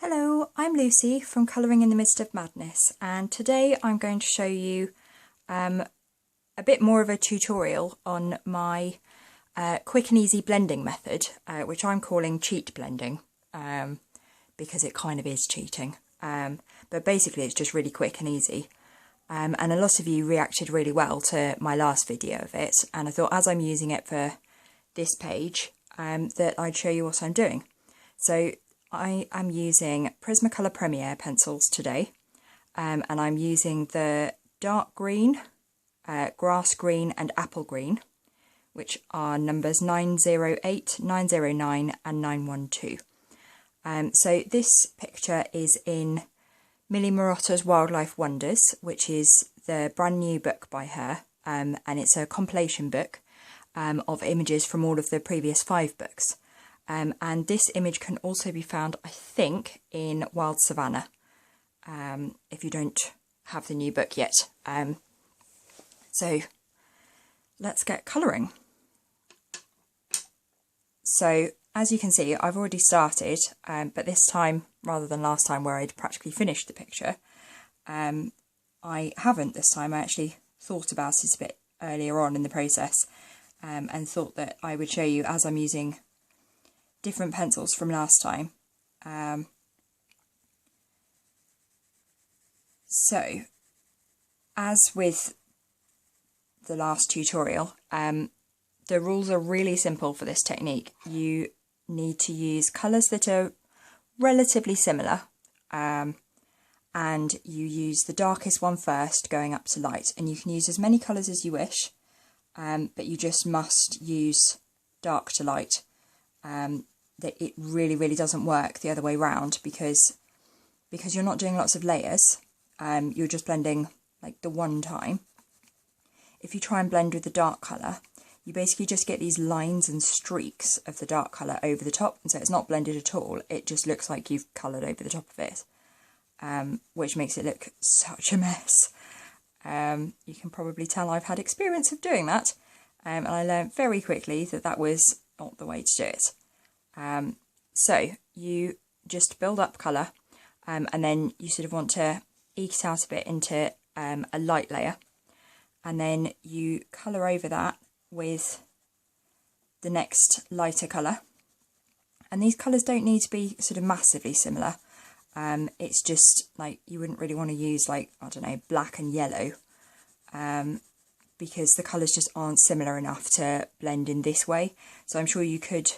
Hello, I'm Lucy from Colouring in the Midst of Madness, and today I'm going to show you a bit more of a tutorial on my quick and easy blending method, which I'm calling cheat blending, because it kind of is cheating, but basically it's just really quick and easy. And a lot of you reacted really well to my last video of it, and I thought as I'm using it for this page that I'd show you what I'm doing. So I am using Prismacolor Premier pencils today, and I'm using the dark green, grass green and apple green, which are numbers 908, 909 and 912. So this picture is in Millie Marotta's Wildlife Wonders, which is the brand new book by her, and it's a compilation book of images from all of the previous 5 books. And this image can also be found, I think, in Wild Savannah, if you don't have the new book yet. So let's get colouring. So as you can see, I've already started, but this time, rather than last time where I'd practically finished the picture, I haven't this time. I actually thought about it a bit earlier on in the process, and thought that I would show you as I'm using different pencils from last time. So, as with the last tutorial, the rules are really simple for this technique. You need to use colours that are relatively similar, and you use the darkest one first, going up to light, and you can use as many colours as you wish, but you just must use dark to light. That it really doesn't work the other way round, because you're not doing lots of layers, you're just blending like the one time. If you try and blend with the dark colour, you basically just get these lines and streaks of the dark colour over the top, and so it's not blended at all. It just looks like you've coloured over the top of it, which makes it look such a mess. You can probably tell I've had experience of doing that, and I learned very quickly that that was not the way to do it. So you just build up colour, and then you sort of want to eke it out a bit into a light layer, and then you colour over that with the next lighter colour. And these colours don't need to be sort of massively similar. It's just like you wouldn't really want to use, like, I don't know, black and yellow, because the colours just aren't similar enough to blend in this way. So I'm sure you could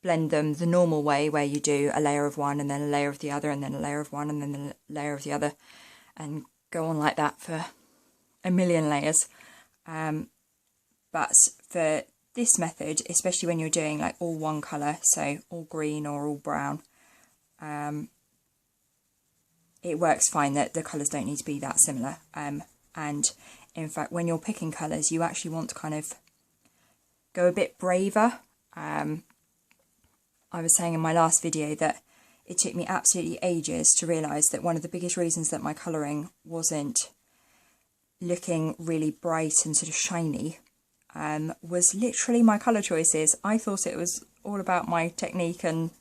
blend them the normal way, where you do a layer of one and then a layer of the other and then a layer of one and then a layer of the other, and go on like that for a million layers. But for this method, especially when you're doing like all one colour, so all green or all brown, it works fine that the colours don't need to be that similar. And in fact, when you're picking colours, you actually want to kind of go a bit braver. I was saying in my last video that it took me absolutely ages to realise that one of the biggest reasons that my colouring wasn't looking really bright and sort of shiny was literally my colour choices. I thought it was all about my technique and,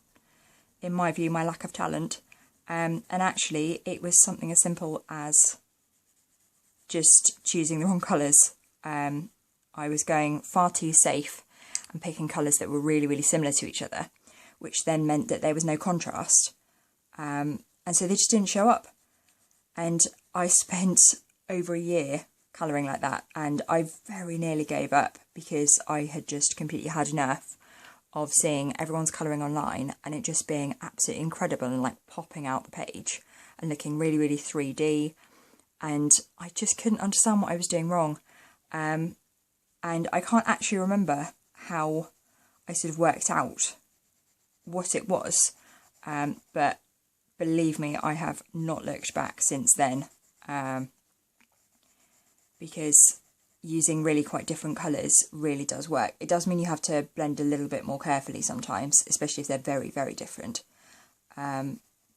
in my view, my lack of talent. And actually it was something as simple as just choosing the wrong colours. I was going far too safe and picking colours that were really similar to each other, which then meant that there was no contrast, and so they just didn't show up. And I spent over a year colouring like that, and I very nearly gave up, because I had just completely had enough of seeing everyone's colouring online and it just being absolutely incredible and like popping out the page and looking really 3D, and I just couldn't understand what I was doing wrong. And I can't actually remember how I sort of worked out what it was, but believe me, I have not looked back since then, because using really quite different colours really does work. It does mean you have to blend a little bit more carefully sometimes, especially if they're very different,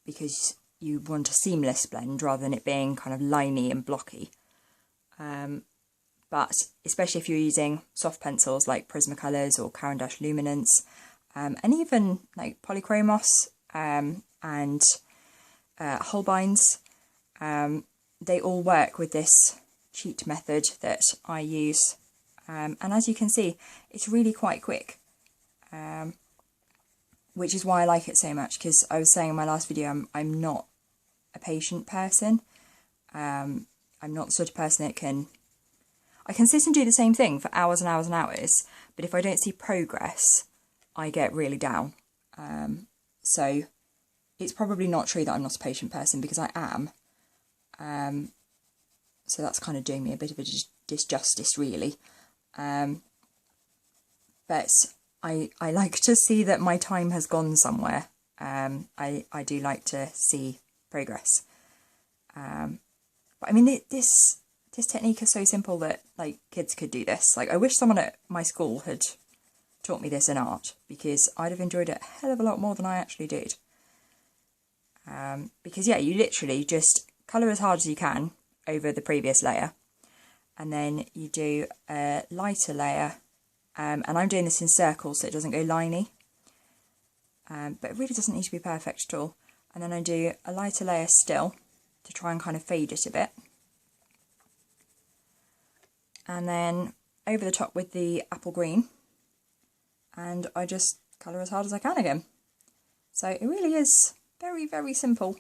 because you want a seamless blend rather than it being kind of limey and blocky. But especially if you're using soft pencils like Prismacolors or Caran d'Ache Luminance, and even like Polychromos, and Holbein's. They all work with this cheat method that I use. And as you can see, it's really quite quick. Which is why I like it so much, because I was saying in my last video, I'm not a patient person. I'm not the sort of person that I can sit and do the same thing for hours and hours and hours, but if I don't see progress, I get really down. So it's probably not true that I'm not a patient person, because I am. So that's kind of doing me a bit of a disjustice, really. But I like to see that my time has gone somewhere. I do like to see progress. But I mean, this technique is so simple that, like, kids could do this. Like, I wish someone at my school had taught me this in art, because I'd have enjoyed it a hell of a lot more than I actually did. Because, yeah, you literally just colour as hard as you can over the previous layer, and then you do a lighter layer, and I'm doing this in circles so it doesn't go liney, but it really doesn't need to be perfect at all. And then I do a lighter layer still to try and kind of fade it a bit, and then over the top with the apple green, and I just colour as hard as I can again. So it really is very, very simple.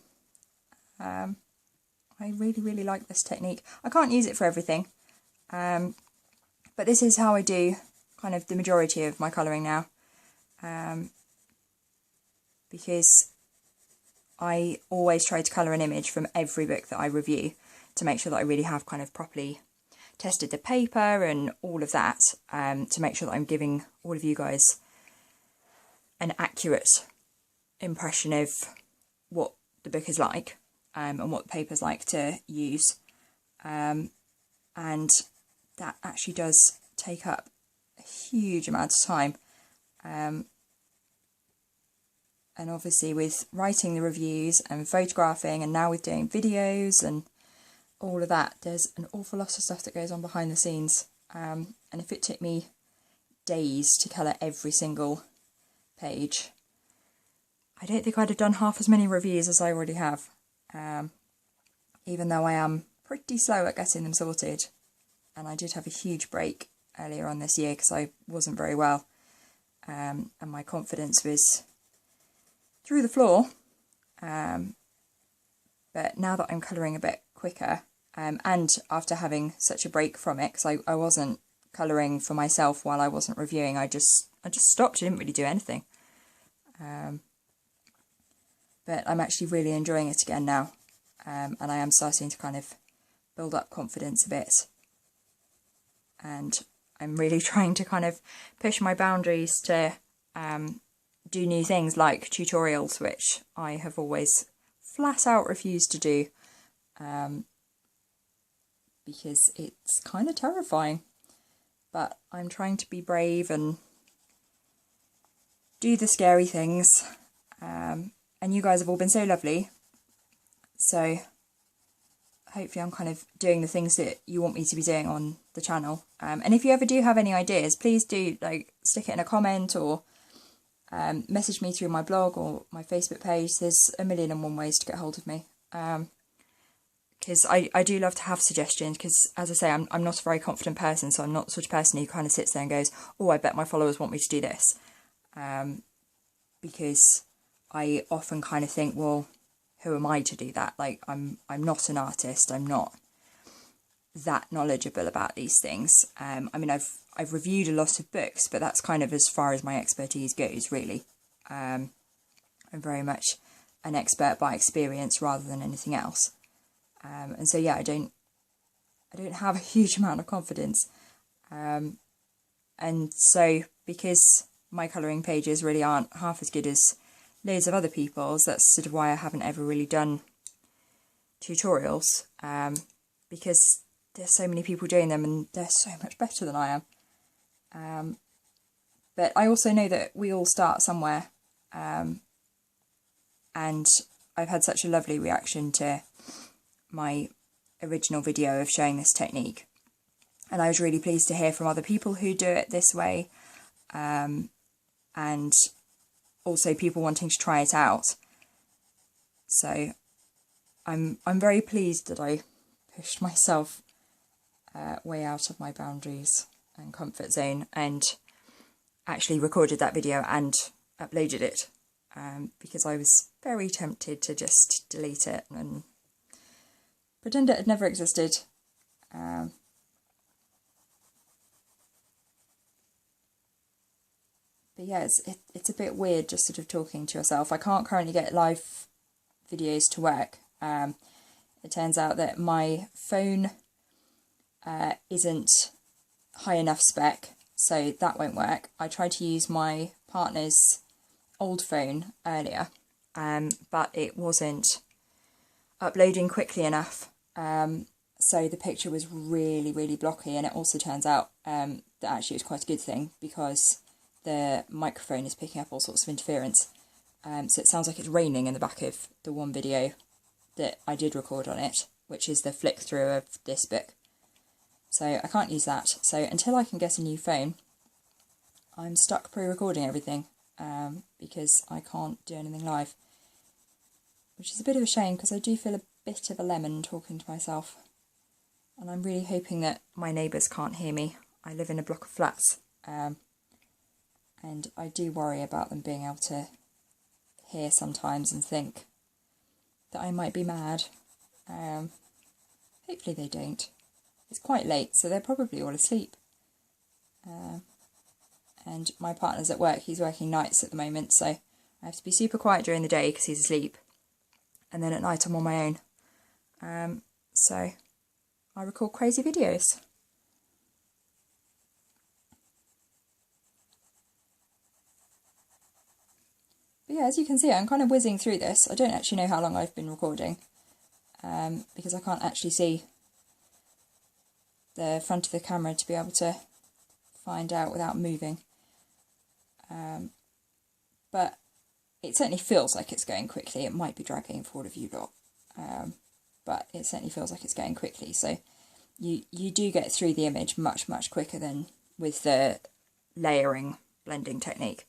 I really, really like this technique. I can't use it for everything, but this is how I do kind of the majority of my colouring now, because I always try to colour an image from every book that I review to make sure that I really have kind of properly tested the paper and all of that, to make sure that I'm giving all of you guys an accurate impression of what the book is like, and what the paper's like to use. And that actually does take up a huge amount of time. And obviously with writing the reviews and photographing, and now with doing videos and all of that, there's an awful lot of stuff that goes on behind the scenes. And if it took me days to colour every single page, I don't think I'd have done half as many reviews as I already have. Even though I am pretty slow at getting them sorted. And I did have a huge break earlier on this year because I wasn't very well, and my confidence was through the floor. But now that I'm colouring a bit quicker, and after having such a break from it, because I wasn't colouring for myself while I wasn't reviewing, I just stopped. I didn't really do anything. But I'm actually really enjoying it again now, and I am starting to kind of build up confidence a bit, and I'm really trying to kind of push my boundaries to do new things like tutorials, which I have always flat out refused to do, because it's kind of terrifying. But I'm trying to be brave and do the scary things, and you guys have all been so lovely, so hopefully I'm kind of doing the things that you want me to be doing on the channel. And if you ever do have any ideas, please do, like, stick it in a comment, or message me through my blog or my Facebook page. There's 1,000,001 ways to get hold of me, because I do love to have suggestions, because as I say, I'm not a very confident person, so I'm not the sort of person who kind of sits there and goes, oh, I bet my followers want me to do this, because I often kind of think, well, who am I to do that? Like, I'm not an artist. I'm not that knowledgeable about these things. I mean, I've reviewed a lot of books, but that's kind of as far as my expertise goes, really. I'm very much an expert by experience rather than anything else. And so, yeah, I don't have a huge amount of confidence. And so, because my colouring pages really aren't half as good as loads of other people's, that's sort of why I haven't ever really done tutorials, because there's so many people doing them and they're so much better than I am. But I also know that we all start somewhere, and I've had such a lovely reaction to my original video of showing this technique, and I was really pleased to hear from other people who do it this way, and also people wanting to try it out. So I'm very pleased that I pushed myself way out of my boundaries and comfort zone and actually recorded that video and uploaded it, because I was very tempted to just delete it and pretend it had never existed. But yeah, it's a bit weird just sort of talking to yourself. I can't currently get live videos to work. It turns out that my phone isn't high enough spec, so that won't work. I tried to use my partner's old phone earlier, but it wasn't uploading quickly enough. So the picture was really, really blocky, and it also turns out that actually it was quite a good thing because the microphone is picking up all sorts of interference. So it sounds like it's raining in the back of the one video that I did record on it, which is the flick through of this book. So I can't use that. So until I can get a new phone, I'm stuck pre-recording everything, because I can't do anything live. Which is a bit of a shame because I do feel a bit of a lemon talking to myself. And I'm really hoping that my neighbours can't hear me. I live in a block of flats. And I do worry about them being able to hear sometimes and think that I might be mad. Hopefully they don't. It's quite late, so they're probably all asleep. And my partner's at work. He's working nights at the moment, so I have to be super quiet during the day because he's asleep. And then at night I'm on my own. So I record crazy videos. But yeah, as you can see, I'm kind of whizzing through this. I don't actually know how long I've been recording, because I can't actually see the front of the camera to be able to find out without moving. But it certainly feels like it's going quickly. It might be dragging for all of you lot, but it certainly feels like it's going quickly. So you do get through the image much, much quicker than with the layering blending technique.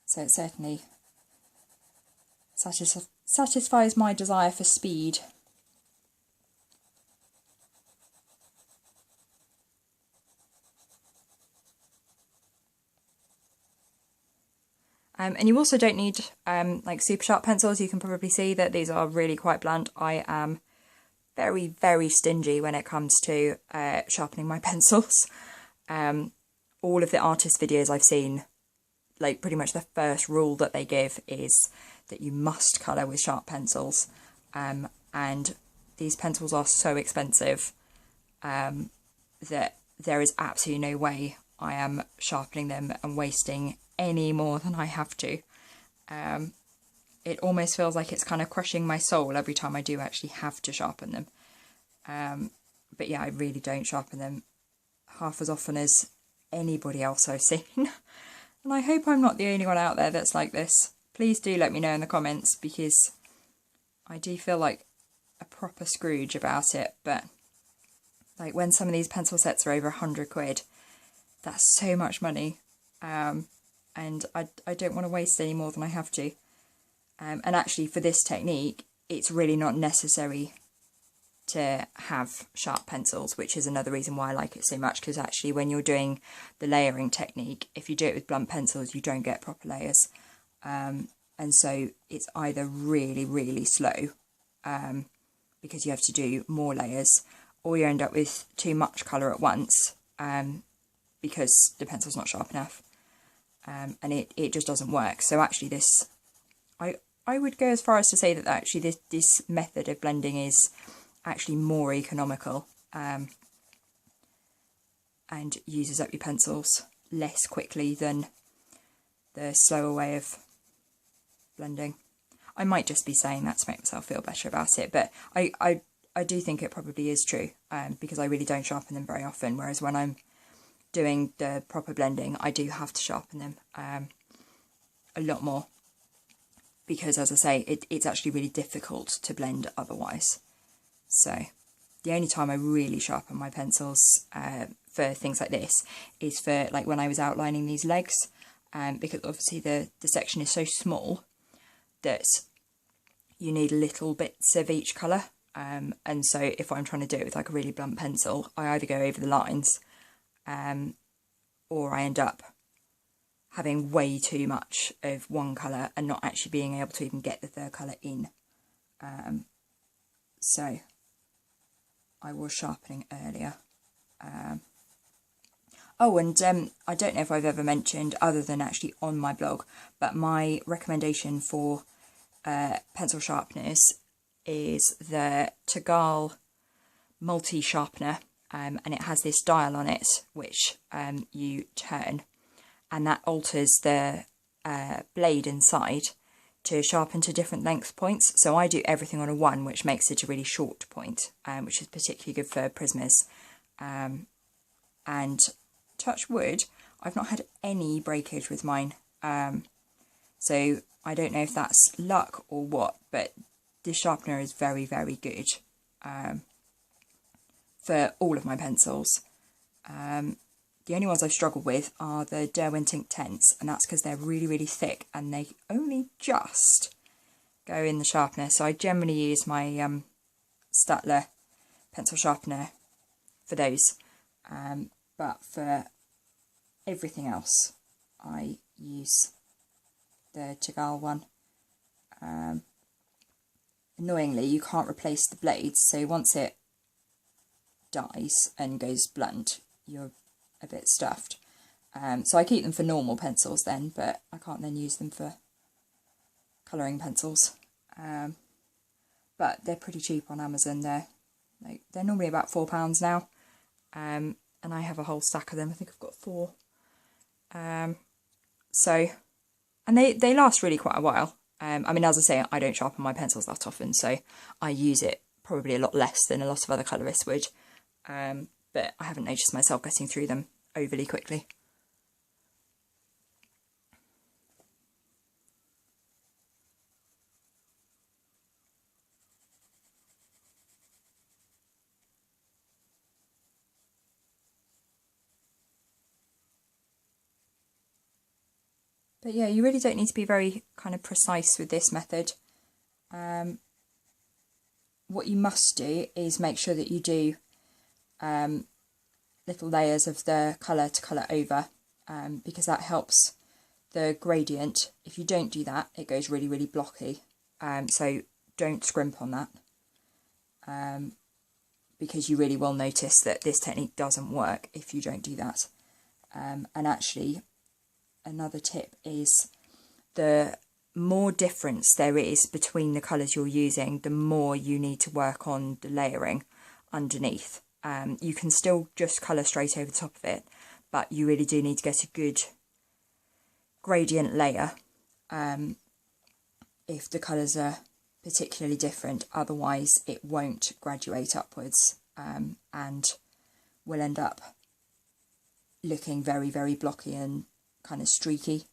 So it certainly satisfies my desire for speed. And you also don't need like super sharp pencils. You can probably see that these are really quite blunt. I am very, very stingy when it comes to sharpening my pencils. All of the artist videos I've seen, like pretty much the first rule that they give is that you must colour with sharp pencils. And these pencils are so expensive that there is absolutely no way I am sharpening them and wasting any more than I have to. It almost feels like it's kind of crushing my soul every time I do actually have to sharpen them. But yeah, I really don't sharpen them half as often as anybody else I've seen. And I hope I'm not the only one out there that's like this. Please do let me know in the comments, because I do feel like a proper Scrooge about it. But like when some of these pencil sets are over £100, that's so much money. And I don't want to waste any more than I have to. And actually for this technique, it's really not necessary to have sharp pencils, which is another reason why I like it so much, because actually when you're doing the layering technique, if you do it with blunt pencils, you don't get proper layers. And so it's either really, really slow, because you have to do more layers, or you end up with too much colour at once, because the pencil's not sharp enough. And it just doesn't work. So actually this, I would go as far as to say that actually this method of blending is actually more economical, and uses up your pencils less quickly than the slower way of blending. I might just be saying that to make myself feel better about it, but I do think it probably is true, because I really don't sharpen them very often, whereas when I'm doing the proper blending, I do have to sharpen them a lot more, because as I say, it's actually really difficult to blend otherwise. So the only time I really sharpen my pencils for things like this is for like when I was outlining these legs, because obviously the section is so small that you need little bits of each colour, and so if I'm trying to do it with like a really blunt pencil, I either go over the lines, or I end up having way too much of one colour and not actually being able to even get the third colour in. So I was sharpening earlier. Oh, and I don't know if I've ever mentioned, other than actually on my blog, but my recommendation for pencil sharpeners is the Tagal multi-sharpener, and it has this dial on it which you turn, and that alters the blade inside to sharpen to different length points. So I do everything on a 1, which makes it a really short point, which is particularly good for Prismas. And touch wood, I've not had any breakage with mine. So I don't know if that's luck or what, but this sharpener is very, very good for all of my pencils. The only ones I've struggled with are the Derwent Ink 10s, and that's because they're really, really thick and they only just go in the sharpener. So I generally use my Staedtler pencil sharpener for those, but for everything else I use the Tagal one. Annoyingly, you can't replace the blades, so once it dies and goes blunt, you're a bit stuffed. So I keep them for normal pencils then, but I can't then use them for colouring pencils. But they're pretty cheap on Amazon. They're normally about £4 now, and I have a whole stack of them. I think I've got 4. So, and they last really quite a while. I mean, as I say, I don't sharpen my pencils that often, so I use it probably a lot less than a lot of other colourists would. But I haven't noticed myself getting through them overly quickly. But yeah, you really don't need to be very kind of precise with this method. What you must do is make sure that you do little layers of the colour to colour over, because that helps the gradient. If you don't do that, it goes really, really blocky. So don't scrimp on that, because you really will notice that this technique doesn't work if you don't do that. And actually, another tip is the more difference there is between the colours you're using, the more you need to work on the layering underneath. You can still just colour straight over the top of it, but you really do need to get a good gradient layer if the colours are particularly different. Otherwise it won't graduate upwards, and will end up looking very, very blocky and kind of streaky.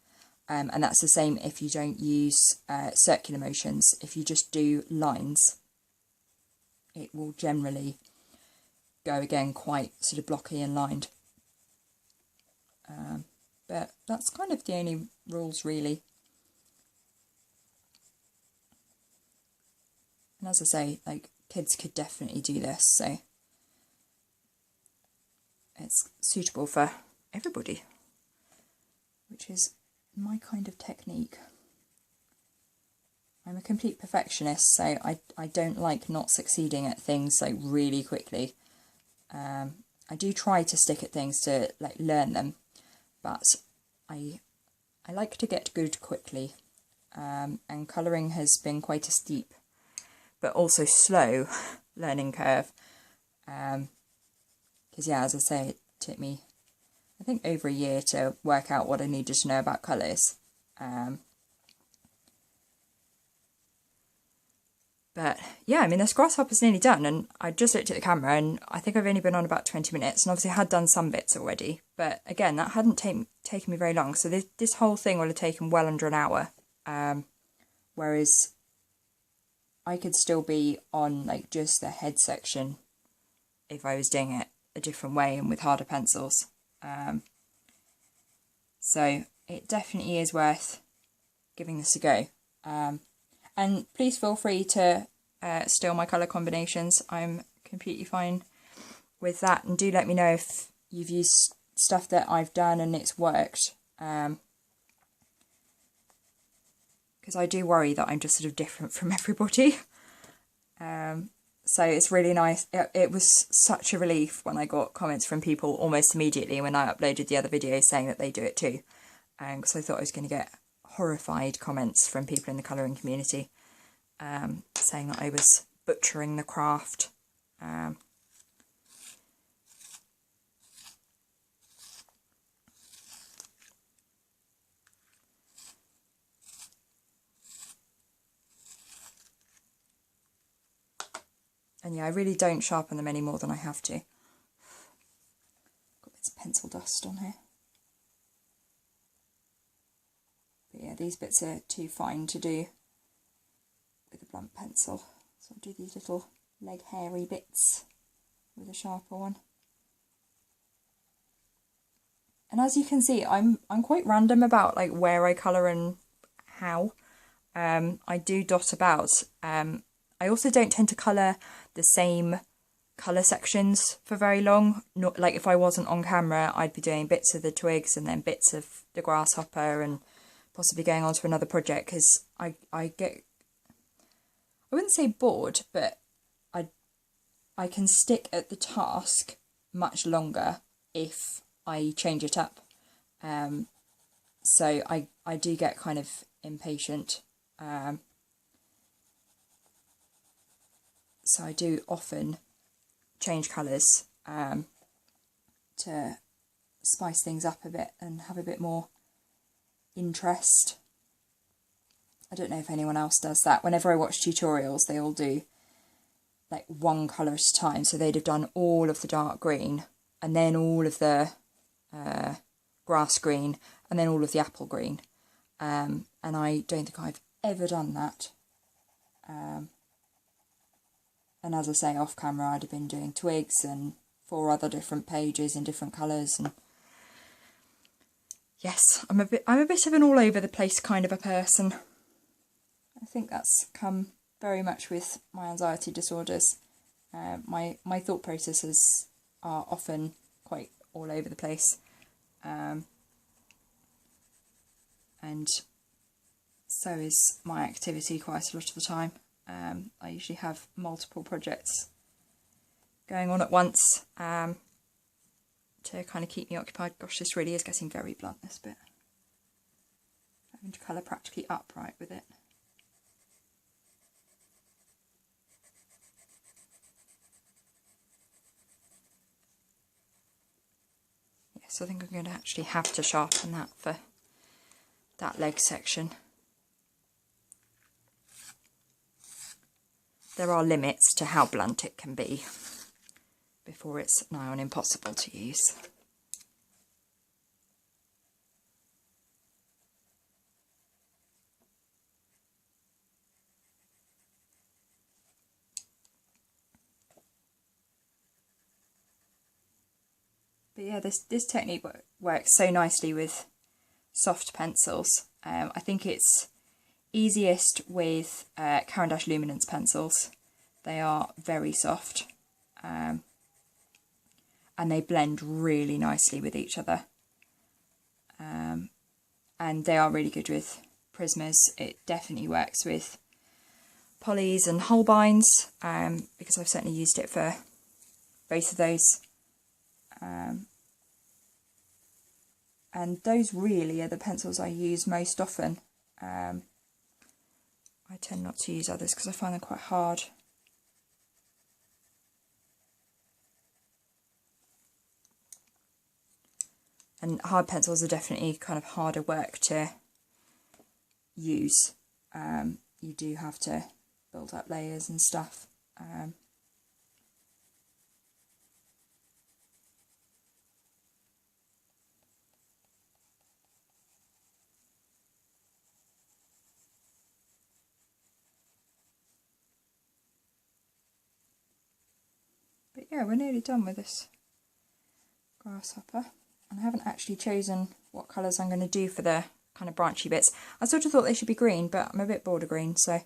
And that's the same if you don't use circular motions. If you just do lines, it will generally go again quite sort of blocky and lined. But that's kind of the only rules really. And as I say, like, kids could definitely do this, so it's suitable for everybody, which is my kind of technique. I'm a complete perfectionist, so I don't like not succeeding at things like really quickly. I do try to stick at things to like learn them, but I like to get good quickly, and colouring has been quite a steep but also slow learning curve, because yeah, as I say, it took me I think over a year to work out what I needed to know about colours. But yeah, I mean, this Grasshopper's nearly done, and I just looked at the camera and I think I've only been on about 20 minutes, and obviously I had done some bits already, but again, that hadn't taken me very long, so this whole thing would have taken well under an hour, whereas I could still be on like just the head section if I was doing it a different way and with harder pencils. So it definitely is worth giving this a go. And please feel free to steal my colour combinations. I'm completely fine with that, and do let me know if you've used stuff that I've done and it's worked, because I do worry that I'm just sort of different from everybody. So it's really nice. It was such a relief when I got comments from people almost immediately when I uploaded the other videos saying that they do it too, because I thought I was going to get horrified comments from people in the colouring community saying that I was butchering the craft. And yeah, I really don't sharpen them any more than I have to. Got bits of pencil dust on here. But yeah, these bits are too fine to do with a blunt pencil. So I'll do these little leg hairy bits with a sharper one. And as you can see, I'm quite random about like where I colour and how. I do dot about. I also don't tend to colour the same colour sections for very long. Not like if I wasn't on camera, I'd be doing bits of the twigs and then bits of the grasshopper and possibly going on to another project, because I get, I wouldn't say bored, but I can stick at the task much longer if I change it up. So I do get kind of impatient. So I do often change colours to spice things up a bit and have a bit more interest. I don't know if anyone else does that. Whenever I watch tutorials, they all do like one colour at a time. So they'd have done all of the dark green and then all of the grass green and then all of the apple green. And I don't think I've ever done that. And as I say, off camera, I'd have been doing twigs and 4 other different pages in different colours. And yes, I'm a bit of an all over the place kind of a person. I think that's come very much with my anxiety disorders. My thought processes are often quite all over the place. And so is my activity quite a lot of the time. I usually have multiple projects going on at once to kind of keep me occupied. Gosh, this really is getting very blunt, this bit. Having to colour practically upright with it. Yes, I think I'm going to actually have to sharpen that for that leg section. There are limits to how blunt it can be before it's nigh on impossible to use. But yeah, this technique works so nicely with soft pencils. I think it's easiest with Caran d'Ache Luminance pencils. They are very soft and they blend really nicely with each other. And they are really good with Prismas. It definitely works with Polys and Holbeins, because I've certainly used it for both of those. And those really are the pencils I use most often. I tend not to use others because I find them quite hard. And hard pencils are definitely kind of harder work to use. You do have to build up layers and stuff. But yeah, we're nearly done with this Grasshopper. And I haven't actually chosen what colours I'm going to do for the kind of branchy bits. I sort of thought they should be green, but I'm a bit bored of green, so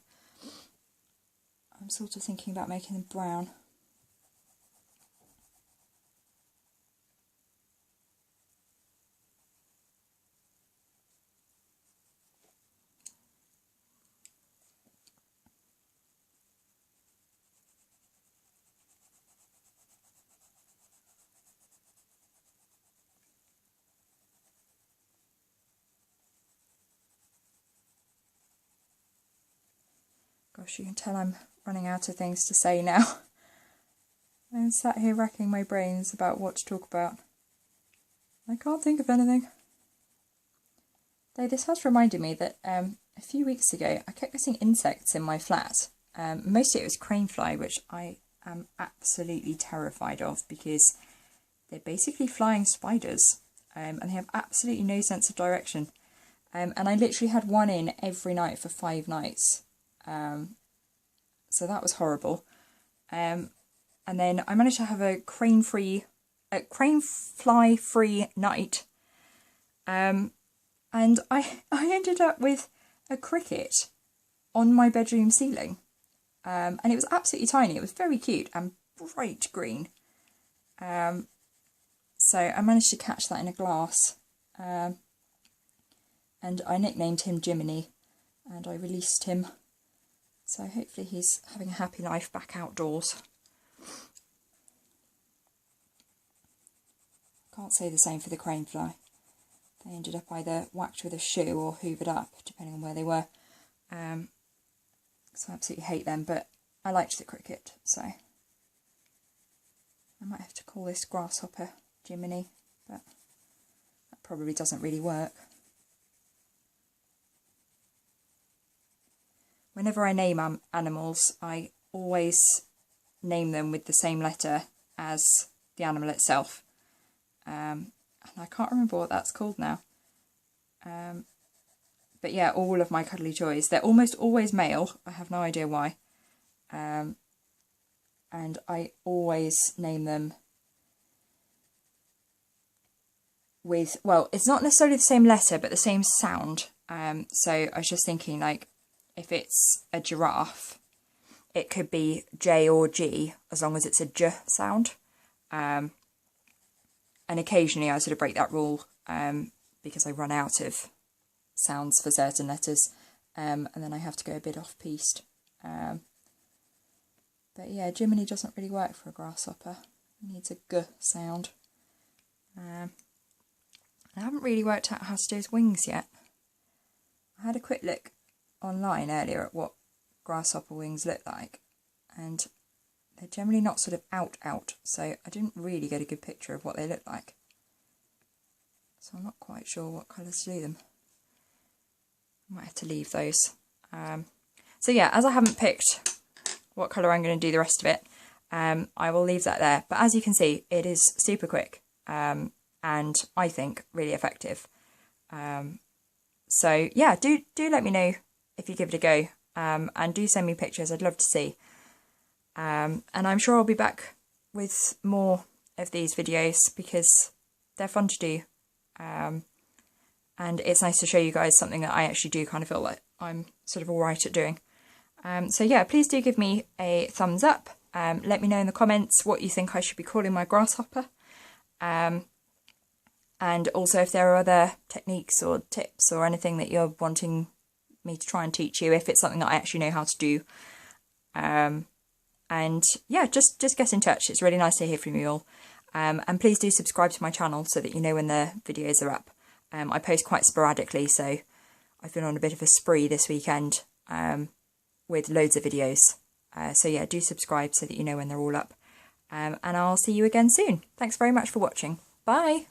I'm sort of thinking about making them brown. Gosh, you can tell I'm running out of things to say now. I'm sat here racking my brains about what to talk about. I can't think of anything. Though this has reminded me that a few weeks ago I kept getting insects in my flat. Mostly it was crane fly, which I am absolutely terrified of because they're basically flying spiders and they have absolutely no sense of direction. And I literally had one in every night for 5 nights. So that was horrible. And then I managed to have a crane fly free night. And I ended up with a cricket on my bedroom ceiling. And it was absolutely tiny. It was very cute and bright green. So I managed to catch that in a glass. And I nicknamed him Jiminy and I released him. So hopefully he's having a happy life back outdoors. Can't say the same for the crane fly. They ended up either whacked with a shoe or hoovered up, depending on where they were. So I absolutely hate them, but I liked the cricket, so I might have to call this Grasshopper Jiminy, but that probably doesn't really work. Whenever I name animals, I always name them with the same letter as the animal itself. And I can't remember what that's called now. But yeah, all of my cuddly toys, they're almost always male. I have no idea why. And I always name them with, well, it's not necessarily the same letter, but the same sound. So I was just thinking, like, if it's a giraffe, it could be J or G, as long as it's a J sound. And occasionally I sort of break that rule because I run out of sounds for certain letters, and then I have to go a bit off-piste. But yeah, Jiminy doesn't really work for a grasshopper. It needs a G sound. I haven't really worked out how to do his wings yet. I had a quick look online earlier at what grasshopper wings look like, and they're generally not sort of out, so I didn't really get a good picture of what they look like. So I'm not quite sure what colours to do them. I might have to leave those. So yeah, as I haven't picked what colour I'm going to do the rest of it, I will leave that there. But as you can see, it is super quick and I think really effective. So yeah, do let me know if you give it a go, and do send me pictures. I'd love to see. And I'm sure I'll be back with more of these videos because they're fun to do. And it's nice to show you guys something that I actually do kind of feel like I'm sort of alright at doing. So yeah, please do give me a thumbs up. Let me know in the comments what you think I should be calling my grasshopper. And also if there are other techniques or tips or anything that you're wanting me to try and teach you, if it's something that I actually know how to do. And yeah, just get in touch. It's really nice to hear from you all. And please do subscribe to my channel so that you know when the videos are up. I post quite sporadically, so I've been on a bit of a spree this weekend with loads of videos. So yeah, do subscribe so that you know when they're all up. And I'll see you again soon. Thanks very much for watching. Bye!